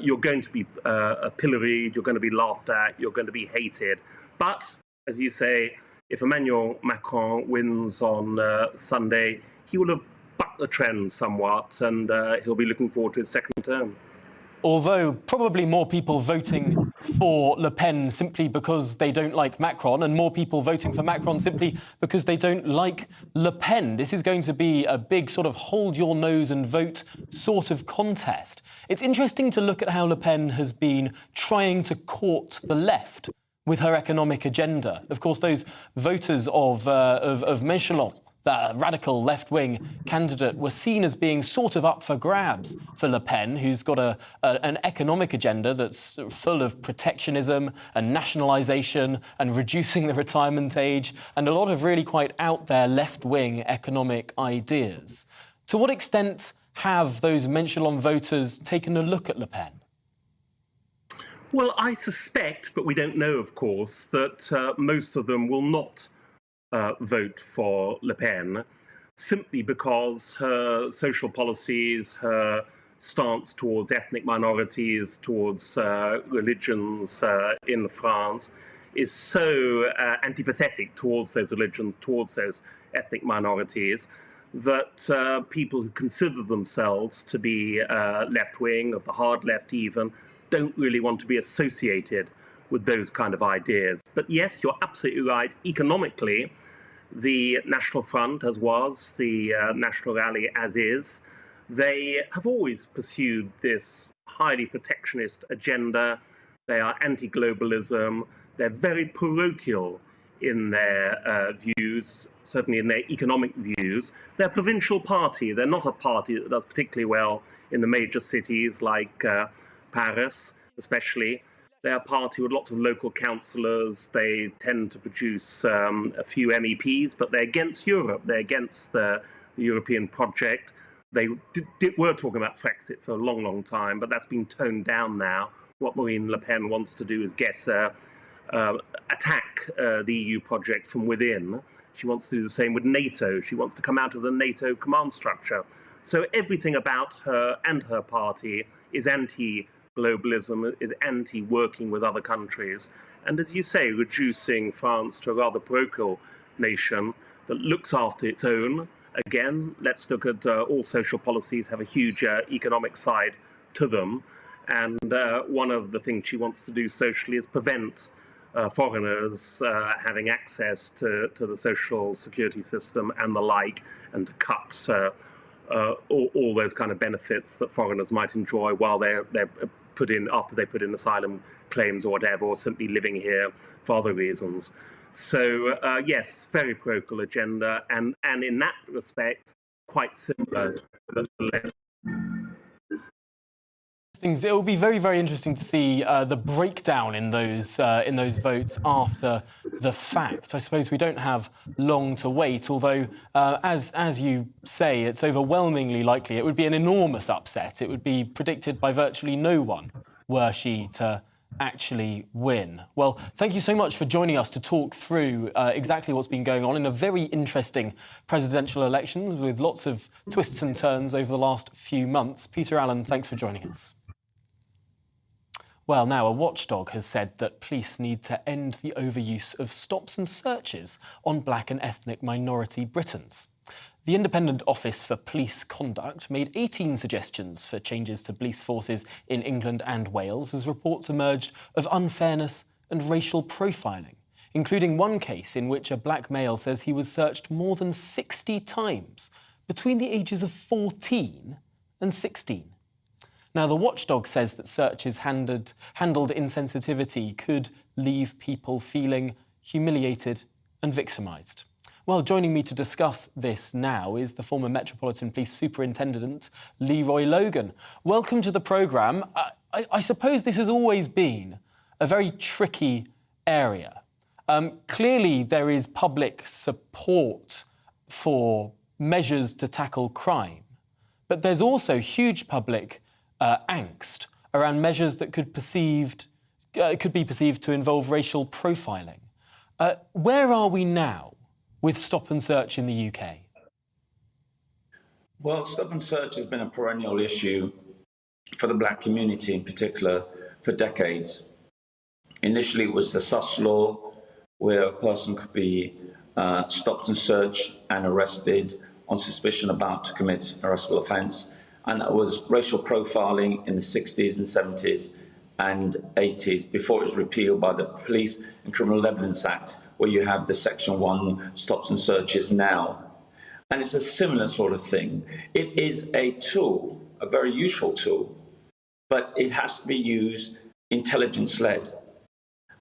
You're going to be pilloried, you're going to be laughed at, you're going to be hated. But, as you say, if Emmanuel Macron wins on Sunday, he will have bucked the trend somewhat, and he'll be looking forward to his second term. Although probably more people voting for Le Pen simply because they don't like Macron, and more people voting for Macron simply because they don't like Le Pen. This is going to be a big sort of hold your nose and vote sort of contest. It's interesting to look at how Le Pen has been trying to court the left with her economic agenda. Of course, those voters of Mélenchon, the radical left-wing candidate, were seen as being sort of up for grabs for Le Pen, who's got an economic agenda that's full of protectionism and nationalisation and reducing the retirement age and a lot of really quite out there left-wing economic ideas. To what extent have those Mélenchon voters taken a look at Le Pen? Well, I suspect, but we don't know, of course, that most of them will not vote for Le Pen, simply because her social policies, her stance towards ethnic minorities, towards religions in France, is so antipathetic towards those religions, towards those ethnic minorities, that people who consider themselves to be left-wing, of the hard left even, don't really want to be associated with those kind of ideas. But yes, you're absolutely right. Economically, the National Front, as was, the National Rally, as is, they have always pursued this highly protectionist agenda. They are anti-globalism. They're very parochial in their views, certainly in their economic views. They're a provincial party. They're not a party that does particularly well in the major cities like Paris, especially. They're a party with lots of local councillors. They tend to produce a few MEPs, but they're against Europe. They're against the European project. They were talking about Frexit for a long, long time, but that's been toned down now. What Marine Le Pen wants to do is attack the EU project from within. She wants to do the same with NATO. She wants to come out of the NATO command structure. So everything about her and her party is anti-globalism, is anti-working with other countries. And as you say, reducing France to a rather parochial nation that looks after its own. Again, let's look at all social policies have a huge economic side to them. And one of the things she wants to do socially is prevent foreigners having access to the social security system and the like, and to cut all those kind of benefits that foreigners might enjoy while they're put in, after they put in asylum claims or whatever, or simply living here for other reasons. So yes, very parochial agenda, and in that respect, quite similar to the left. It will be very, very interesting to see the breakdown in those votes after the fact. I suppose we don't have long to wait, although, as you say, it's overwhelmingly likely it would be an enormous upset. It would be predicted by virtually no one were she to actually win. Well, thank you so much for joining us to talk through exactly what's been going on in a very interesting presidential elections with lots of twists and turns over the last few months. Peter Allen, thanks for joining us. Well, now a watchdog has said that police need to end the overuse of stops and searches on black and ethnic minority Britons. The Independent Office for Police Conduct made 18 suggestions for changes to police forces in England and Wales as reports emerged of unfairness and racial profiling, including one case in which a black male says he was searched more than 60 times between the ages of 14 and 16. Now, the watchdog says that searches handled insensitivity could leave people feeling humiliated and victimised. Well, joining me to discuss this now is the former Metropolitan Police Superintendent, Leroy Logan. Welcome to the programme. I suppose this has always been a very tricky area. Clearly, there is public support for measures to tackle crime. but there's also huge public angst around measures that could be perceived to involve racial profiling. Where are we now with stop and search in the UK? Well, stop and search has been a perennial issue for the black community in particular for decades. Initially, it was the sus law, where a person could be stopped and searched and arrested on suspicion about to commit a arrestable offence. And that was racial profiling in the 60s and 70s and 80s, before it was repealed by the Police and Criminal Evidence Act, where you have the Section 1 stops and searches now. And it's a similar sort of thing. It is a tool, a very useful tool, but it has to be used intelligence-led.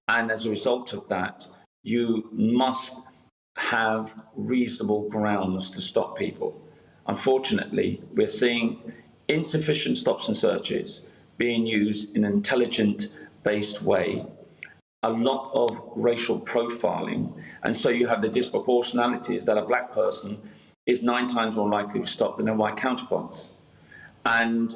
And as a result of that, you must have reasonable grounds to stop people. Unfortunately, we're seeing insufficient stops and searches being used in an intelligent-based way, a lot of racial profiling, and so you have the disproportionalities that a black person is 9 times more likely to stop than their white counterparts. And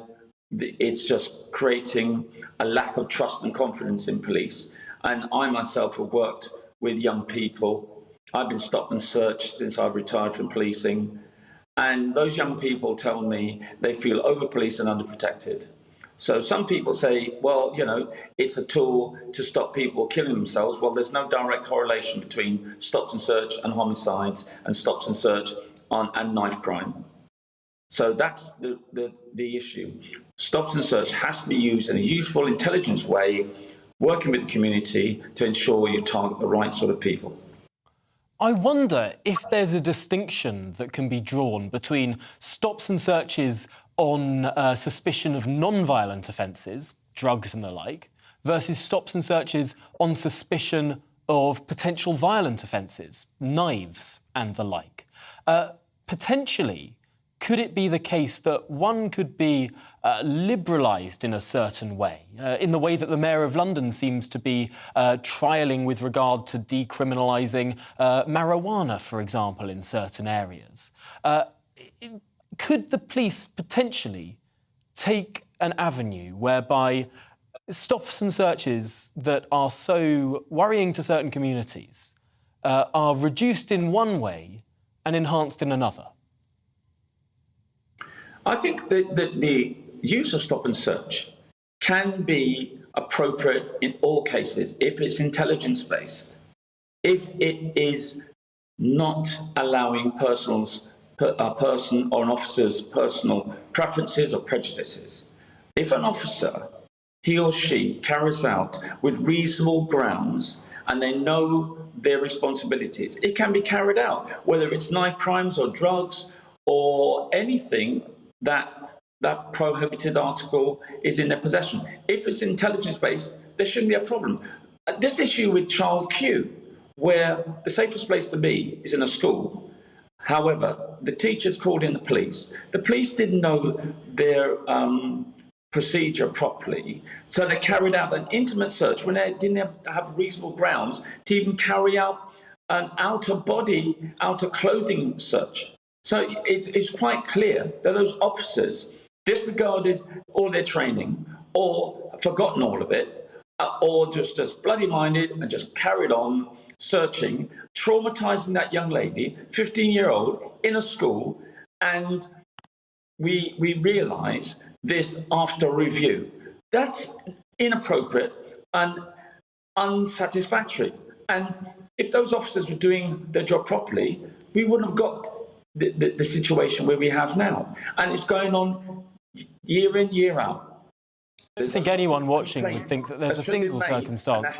it's just creating a lack of trust and confidence in police. And I myself have worked with young people. I've been stopped and searched since I've retired from policing. And those young people tell me they feel over-policed and underprotected. So some people say, well, you know, it's a tool to stop people killing themselves. Well, there's no direct correlation between stops and search and homicides and stops and search and knife crime. So that's the issue. Stops and search has to be used in a useful, intelligent way, working with the community to ensure you target the right sort of people. I wonder if there's a distinction that can be drawn between stops and searches on suspicion of non-violent offences, drugs and the like, versus stops and searches on suspicion of potential violent offences, knives and the like. Potentially, could it be the case that one could be liberalised in a certain way, in the way that the Mayor of London seems to be trialling with regard to decriminalising marijuana, for example, in certain areas? Could the police potentially take an avenue whereby stops and searches that are so worrying to certain communities are reduced in one way and enhanced in another? I think that the use of stop and search can be appropriate in all cases if it's intelligence-based, if it is not allowing a person or an officer's personal preferences or prejudices. If an officer, he or she, carries out with reasonable grounds and they know their responsibilities, it can be carried out, whether it's knife crimes or drugs or anything that prohibited article is in their possession. If it's intelligence-based, there shouldn't be a problem. This issue with child Q, where the safest place to be is in a school. However, the teachers called in the police. The police didn't know their procedure properly, so they carried out an intimate search when they didn't have reasonable grounds to even carry out an outer-body, outer-clothing search. So it's quite clear that those officers disregarded all their training or forgotten all of it, or just bloody-minded and just carried on searching, traumatising that young lady, 15-year-old, in a school, and we realise this after review. That's inappropriate and unsatisfactory. And if those officers were doing their job properly, we wouldn't have got the situation where we have now. And it's going on year in, year out. I don't think anyone watching would think that there's a single circumstance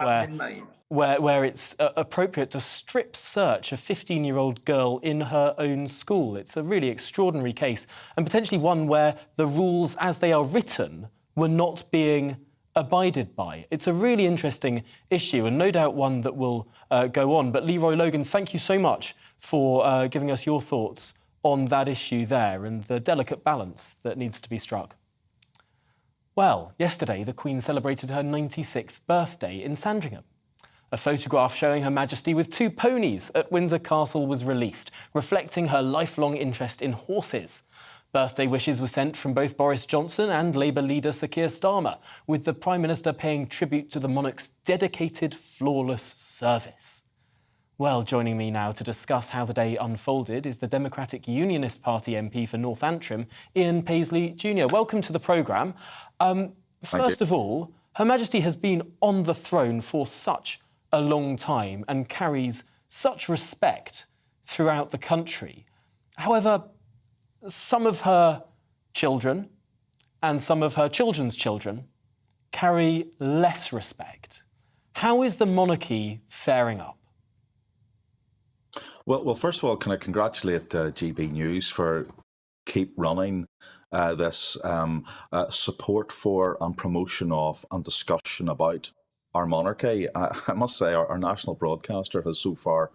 where it's appropriate to strip search a 15-year-old girl in her own school. It's a really extraordinary case, and potentially one where the rules as they are written were not being abided by. It's a really interesting issue, and no doubt one that will go on. But Leroy Logan, thank you so much for giving us your thoughts on that issue there and the delicate balance that needs to be struck. Well, yesterday the Queen celebrated her 96th birthday in Sandringham. A photograph showing Her Majesty with 2 ponies at Windsor Castle was released, reflecting her lifelong interest in horses. Birthday wishes were sent from both Boris Johnson and Labour leader Sir Keir Starmer, with the Prime Minister paying tribute to the monarch's dedicated, flawless service. Well, joining me now to discuss how the day unfolded is the Democratic Unionist Party MP for North Antrim, Ian Paisley Jr. Welcome to the programme. First of all, Her Majesty has been on the throne for such a long time and carries such respect throughout the country. However, some of her children and some of her children's children carry less respect. How is the monarchy faring up? Well, first of all, can I congratulate GBNews for keep running this support for and promotion of and discussion about our monarchy. I must say our national broadcaster has so far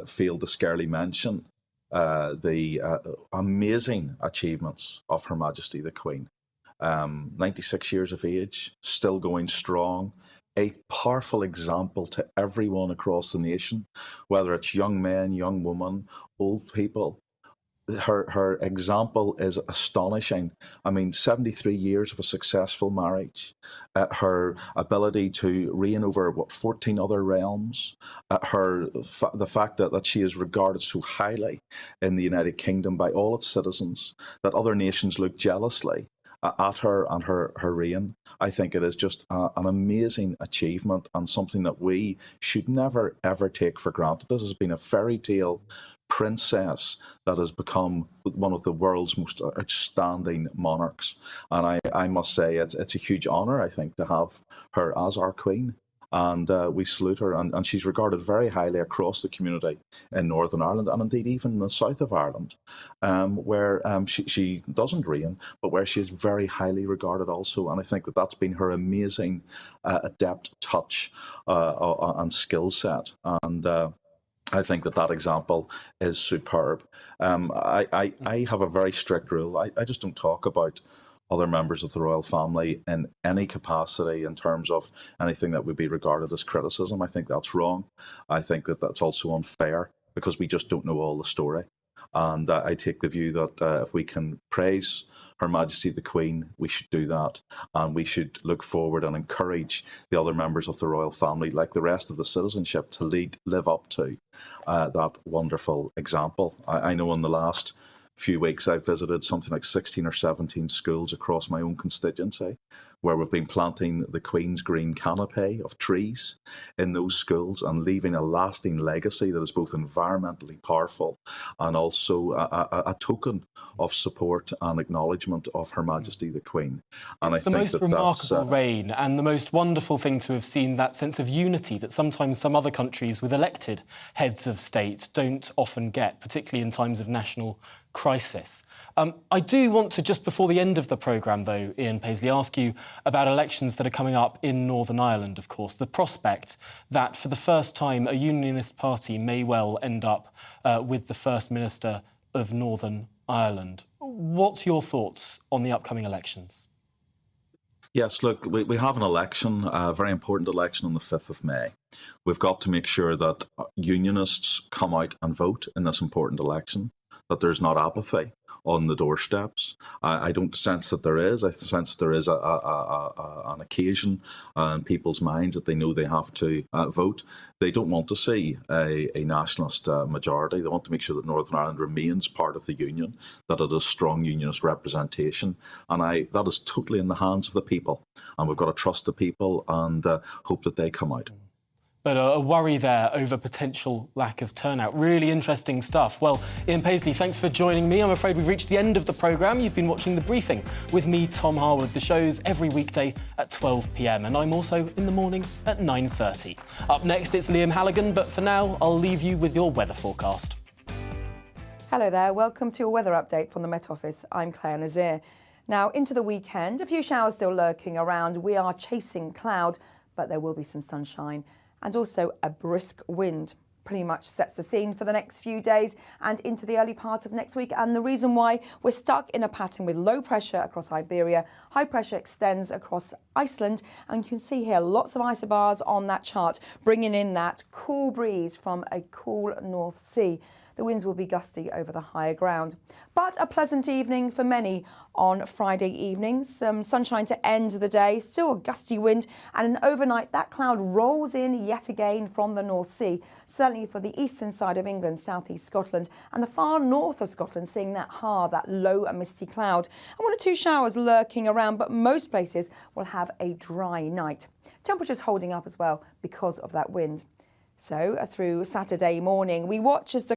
failed to scarcely mention the amazing achievements of Her Majesty the Queen. 96 years of age, still going strong, a powerful example to everyone across the nation, whether it's young men, young women, old people. Her example is astonishing. I mean, 73 years of a successful marriage, her ability to reign over, 14 other realms, the fact that she is regarded so highly in the United Kingdom by all its citizens, that other nations look jealously at her and her reign. I think it is just an amazing achievement and something that we should never, ever take for granted. This has been a fairy tale princess that has become one of the world's most outstanding monarchs. And I must say it's a huge honour, I think, to have her as our queen. And we salute her, and she's regarded very highly across the community in Northern Ireland, and indeed even in the south of Ireland, where she doesn't reign, but where she is very highly regarded also. And I think that that's been her amazing adept touch and skill set. And I think that example is superb. I have a very strict rule. I just don't talk about other members of the royal family in any capacity in terms of anything that would be regarded as criticism. I think that's wrong. I think that that's also unfair because we just don't know all the story. And I take the view that if we can praise Her Majesty the Queen, we should do that. And we should look forward and encourage the other members of the royal family, like the rest of the citizenship, to live up to that wonderful example. I know in the last few weeks I've visited something like 16 or 17 schools across my own constituency, where we've been planting the Queen's green canopy of trees in those schools and leaving a lasting legacy that is both environmentally powerful and also a token of support and acknowledgement of Her Majesty the Queen. And it's the most remarkable reign, and the most wonderful thing to have seen that sense of unity that sometimes some other countries with elected heads of state don't often get, particularly in times of national crisis. I do want to, just before the end of the programme, though, Ian Paisley, ask you about elections that are coming up in Northern Ireland, of course. The prospect that, for the first time, a unionist party may well end up with the First Minister of Northern Ireland. What's your thoughts on the upcoming elections? Yes, look, we have an election, a very important election on the 5th of May. We've got to make sure that unionists come out and vote in this important election, that there's not apathy on the doorsteps. I don't sense that there is. I sense there is an occasion in people's minds that they know they have to vote. They don't want to see a nationalist majority. They want to make sure that Northern Ireland remains part of the Union, that it has strong unionist representation. And that is totally in the hands of the people. And we've got to trust the people and hope that they come out. But a worry there over potential lack of turnout. Really interesting stuff. Well, Ian Paisley, thanks for joining me. I'm afraid we've reached the end of the programme. You've been watching The Briefing with me, Tom Harwood. The show's every weekday at 12 p.m. and I'm also in the morning at 9:30. Up next, it's Liam Halligan, but for now, I'll leave you with your weather forecast. Hello there. Welcome to your weather update from the Met Office. I'm Claire Nazir. Now, into the weekend, a few showers still lurking around. We are chasing cloud, but there will be some sunshine. And also a brisk wind pretty much sets the scene for the next few days and into the early part of next week. And the reason why we're stuck in a pattern with low pressure across Iberia, high pressure extends across Iceland. And you can see here lots of isobars on that chart, bringing in that cool breeze from a cool North Sea. The winds will be gusty over the higher ground. But a pleasant evening for many on Friday evening. Some sunshine to end the day, still a gusty wind, and overnight that cloud rolls in yet again from the North Sea, certainly for the eastern side of England, southeast Scotland, and the far north of Scotland, seeing that low and misty cloud. And 1 or 2 showers lurking around, but most places will have a dry night. Temperatures holding up as well because of that wind. So through Saturday morning, we watch as the